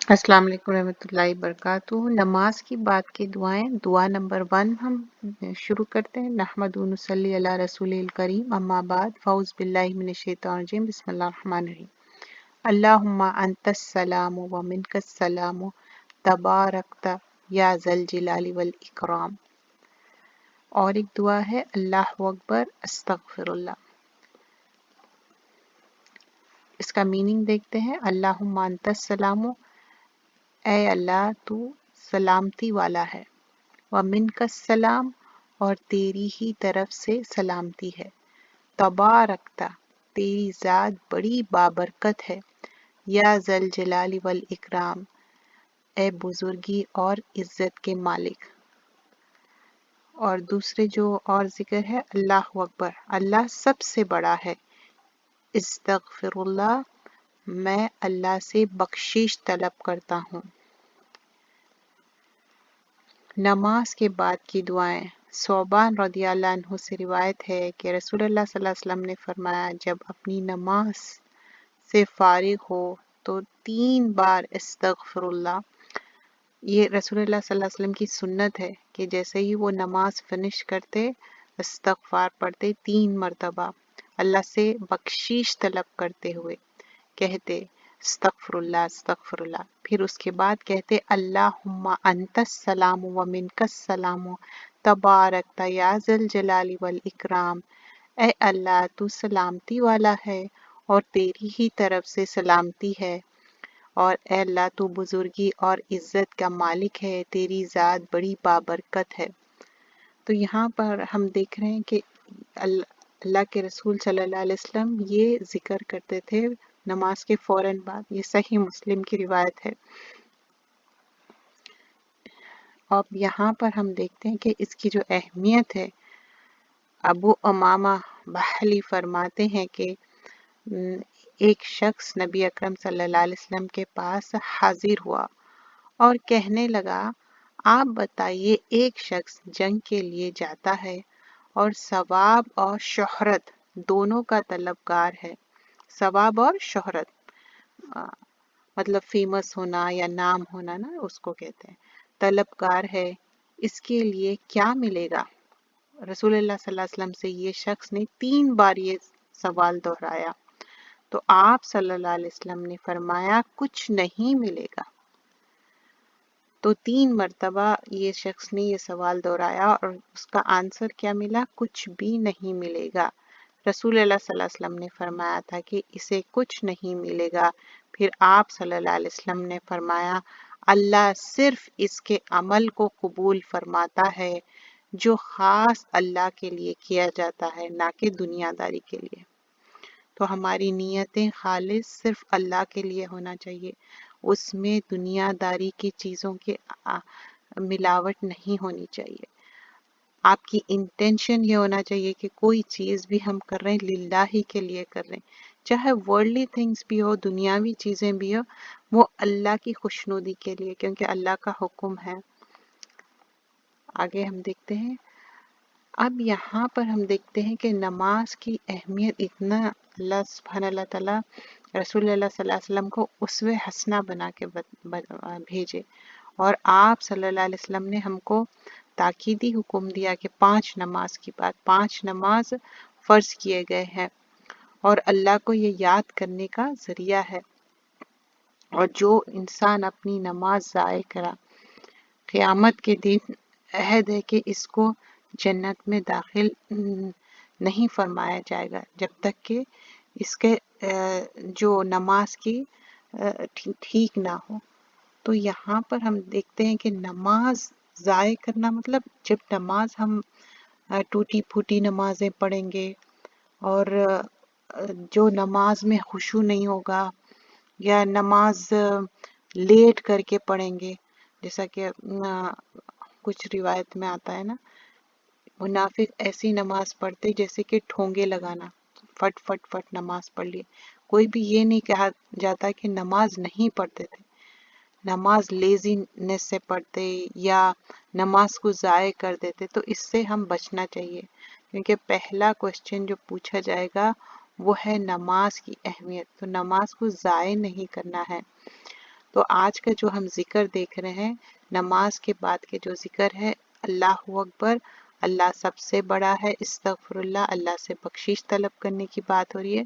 अस्सलाम वालेकुम रहमतुल्लाहि वबरकातुहू। नमाज की बात की दुआएं, दुआ नंबर 1 हम शुरू करते हैं। नहमदु व नुसल्ली अला रसूलिल करीम, अम्मा बाद, फ़ऊज़ बिल्लाहि मिनश शैतानिर रजीम, बिस्मिल्लाहिर रहमानिर रहीम। अल्लाहुम्मा अंतस सलामु व मिनकस सलामु तबारकता या ज़ल जलाली वल इकराम। और एक दुआ है अल्लाहु अकबर अस्तगफिरुल्लाह। इसका मीनिंग देखते हैं। अल्लाहुम्मा अंतस सलामु, ऐ अल्लाह तू सलामती वाला है, व मिनकस सलाम, और तेरी ही तरफ से सलामती है। तबारकता, तेरी ज़ात बड़ी बाबरकत है। या ज़ल जलाली वल इकराम, ए बुजुर्गी और इज्जत के मालिक। और दूसरे जो और जिक्र है, अल्लाहु अकबर, अल्लाह सबसे बड़ा है। इस्तगफिरुल्लाह, मैं अल्लाह से बख्शिश तलब करता हूँ। नमाज के बाद की दुआएं। सौबान रदियल्लाहु अन्हु से रिवायत है कि रसूलुल्लाह सल्लल्लाहु अलैहि वसल्लम ने फरमाया, जब अपनी नमाज से फारिग हो तो 3 बार इस्तगफिरुल्लाह। ये रसूलुल्लाह सल्लल्लाहु अलैहि वसल्लम की सुन्नत है कि जैसे ही वो नमाज फिनिश करते, इस्तगफार पढ़ते 3 मरतबा, अल्लाह से बख्शीश तलब करते हुए कहते अस्तगफिरुल्लाह अस्तगफिरुल्लाह। फिर उसके बाद कहते अल्लाहुम्मा अंतस सलामु व मिनकस सलामु तबारकता या ज़ल जलाली वल इकराम। ए अल्लाह, तू सलामती वाला है और तेरी ही तरफ से सलामती है। और ए अल्लाह, तू बुजुर्गी और इज्जत का मालिक है, तेरी ज़ात बड़ी बाबरकत है। तो यहाँ पर हम देख रहे हैं कि अल्लाह के रसूल सल्लल्लाहु अलैहि वसल्लम ये जिक्र करते थे नमाज के फौरन बाद। ये सही मुस्लिम की रिवायत है। अब यहाँ पर हम देखते हैं कि इसकी जो अहमियत है, अबू उमामा बहली फरमाते हैं कि एक शख्स नबी अकरम सल्लल्लाहु अलैहि वसल्लम के पास हाजिर हुआ और कहने लगा, आप बताइए, एक शख्स जंग के लिए जाता है और सवाब और शोहरत दोनों का तलबगार है। सवाब और शोहरत मतलब फेमस होना या नाम होना ना, उसको कहते हैं। तलबगार है, इसके लिए क्या मिलेगा? रसूलुल्लाह सल्लल्लाहु अलैहि वसल्लम से ये शख्स ने 3 बार ये सवाल दोहराया। तो आप सल्लल्लाहु अलैहि वसल्लम ने फरमाया, कुछ नहीं मिलेगा। तो 3 मरतबा ये शख्स ने ये सवाल दोहराया और उसका आंसर क्या मिला? कुछ भी नहीं मिलेगा। रसूलुल्लाह सल्लल्लाहु अलैहि वसल्लम ने फरमाया था कि इसे कुछ नहीं मिलेगा। फिर आप सल्लल्लाहु अलैहि वसल्लम ने फरमाया, अल्लाह सिर्फ इसके अमल को कबूल फरमाता है जो खास अल्लाह के लिए किया जाता है, ना कि दुनियादारी के लिए। तो हमारी नीयतें खालिस सिर्फ अल्लाह के लिए होना चाहिए। उसमें दुनियादारी की चीज़ों की मिलावट नहीं होनी चाहिए। आपकी इंटेंशन ये होना चाहिए कि कोई चीज़ भी हम कर रहे हैं लिल्लाही के लिए कर रहे हैं, चाहे वर्ल्डली थिंग्स भी हो, दुनियावी चीज़ें भी हो, वो अल्लाह की खुशनुदी के लिए, क्योंकि अल्लाह का हुक्म है। आगे हम देखते हैं। अब यहाँ पर हम देखते हैं कि नमाज की अहमियत इतना अल्लाह सुब्हान ताला रसूलुल्लाह सल्लल्लाहु अलैहि वसल्लम को उसवे हसना बना के भेजे। और आप सल्लल्लाहु अलैहि वसल्लम ने हमको ताकीदी हुक्म दिया कि 5 नमाज की बात, 5 नमाज फर्ज किए गए हैं और अल्लाह को ये याद करने का जरिया है। और जो इंसान अपनी नमाज ज़ाय करा, क़यामत के दिन अहद है कि इसको जन्नत में दाखिल नहीं फरमाया जाएगा जब तक कि इसके जो नमाज की ठीक ना हो। तो यहाँ पर हम देखते हैं कि नमाज ज़ाय करना मतलब, जब नमाज हम टूटी फूटी नमाजें पढ़ेंगे और जो नमाज में खुशू नहीं होगा या नमाज लेट करके पढ़ेंगे, जैसा कि कुछ रिवायत में आता है ना, मुनाफिक ऐसी नमाज पढ़ते जैसे कि ठोंगे लगाना, फट फट फट नमाज पढ़ लिए। कोई भी ये नहीं कहा जाता कि नमाज नहीं पढ़ते थे, नमाज लेजीनेस से पढ़ते या नमाज को ज़ाय कर देते। तो इससे हम बचना चाहिए, क्योंकि पहला क्वेश्चन जो पूछा जाएगा वो है नमाज की अहमियत। तो नमाज को ज़ाय नहीं करना है। تو آج کا جو ہم ذکر دیکھ رہے ہیں، نماز کے بعد کے جو ذکر ہے، اللہ اکبر، اللہ سب سے بڑا ہے، استغفر اللہ، اللہ سے بخشش طلب کرنے کی بات ہو رہی ہے،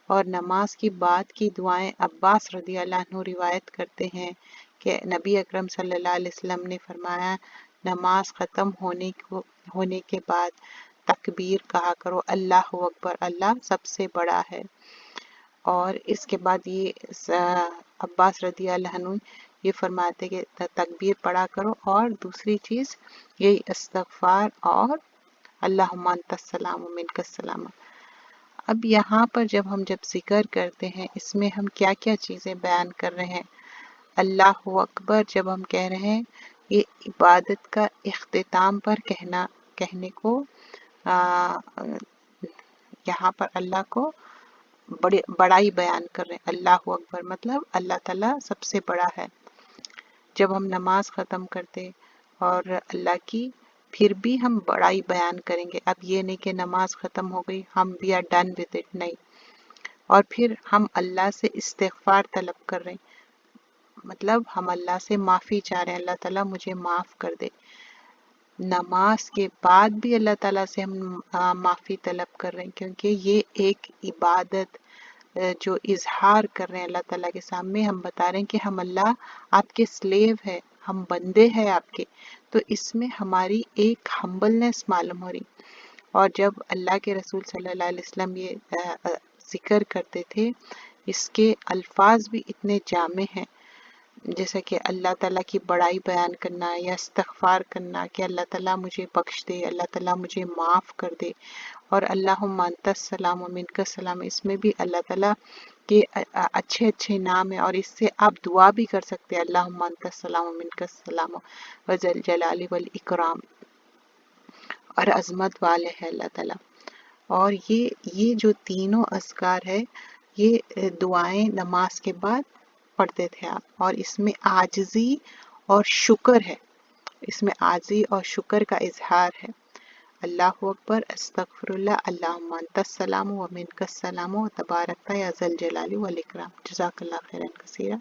اور نماز کی بعد کی دعائیں عباس رضی اللہ عنہ روایت کرتے ہیں کہ نبی اکرم صلی اللہ علیہ وسلم نے فرمایا، نماز ختم ہونے کے بعد تکبیر کہا کرو، اللہ اکبر، اللہ سب سے بڑا ہے۔ اور اس کے بعد یہ عباس رضی اللہ عنہ یہ فرماتے کہ تکبیر پڑھا کرو، اور دوسری چیز یہی استغفار اور اللہم انت السلام و منک السلام۔ اب یہاں پر جب ذکر کرتے ہیں، اس میں ہم کیا کیا چیزیں بیان کر رہے ہیں؟ اللہ اکبر جب ہم کہہ رہے ہیں، یہ عبادت کا اختتام پر کہنے کو یہاں پر اللہ کو بڑائی بیان کر رہے ہیں۔ اللہ اکبر مطلب اللہ تعالیٰ سب سے بڑا ہے۔ جب ہم نماز ختم کرتے اور اللہ کی پھر بھی ہم بڑائی بیان کریں گے، اب یہ نہیں کہ نماز ختم ہو گئی ہم بھی are done with it، نہیں، اور پھر ہم اللہ سے استغفار طلب کر رہے ہیں، مطلب ہم اللہ سے معافی چاہ رہے ہیں، اللہ تعالیٰ مجھے معاف کر دے۔ نماز کے بعد بھی اللہ تعالیٰ سے ہم معافی طلب کر رہے ہیں، کیونکہ یہ ایک عبادت جو اظہار کر رہے ہیں اللہ تعالیٰ کے سامنے، ہم بتا رہے ہیں کہ ہم اللہ آپ کے سلیو ہے، ہم بندے ہیں آپ کے، تو اس میں ہماری ایک ہمبلنس معلوم ہو رہی۔ اور جب اللہ کے رسول صلی اللہ علیہ وسلم یہ ذکر کرتے تھے، اس کے الفاظ بھی اتنے جامع ہیں، جیسا کہ اللہ تعالیٰ کی بڑائی بیان کرنا یا استغفار کرنا کہ اللہ تعالیٰ مجھے بخش دے، اللہ تعالیٰ مجھے معاف کر دے، اور اللہم انت السلام و منک السلام، اس میں بھی اللہ تعالیٰ کے اچھے اچھے نام ہیں، اور اس سے آپ دعا بھی کر سکتے ہیں، اللہم انت السلام و منک السلام وذو الجلال والاکرام، اور عظمت والے ہے اللہ تعالیٰ۔ اور یہ جو تینوں اذکار ہے، یہ دعائیں نماز کے بعد پڑھتے تھے آپ، اور اس میں عاجزی اور شکر ہے، اس میں عاجزی اور شکر کا اظہار ہے۔ اللہ اکبر، استغفر اللہ، اللہم انت السلام و منک السلام و تبارکت یا ذا الجلال والاکرام۔ جزاک اللہ خیرا کثیرا۔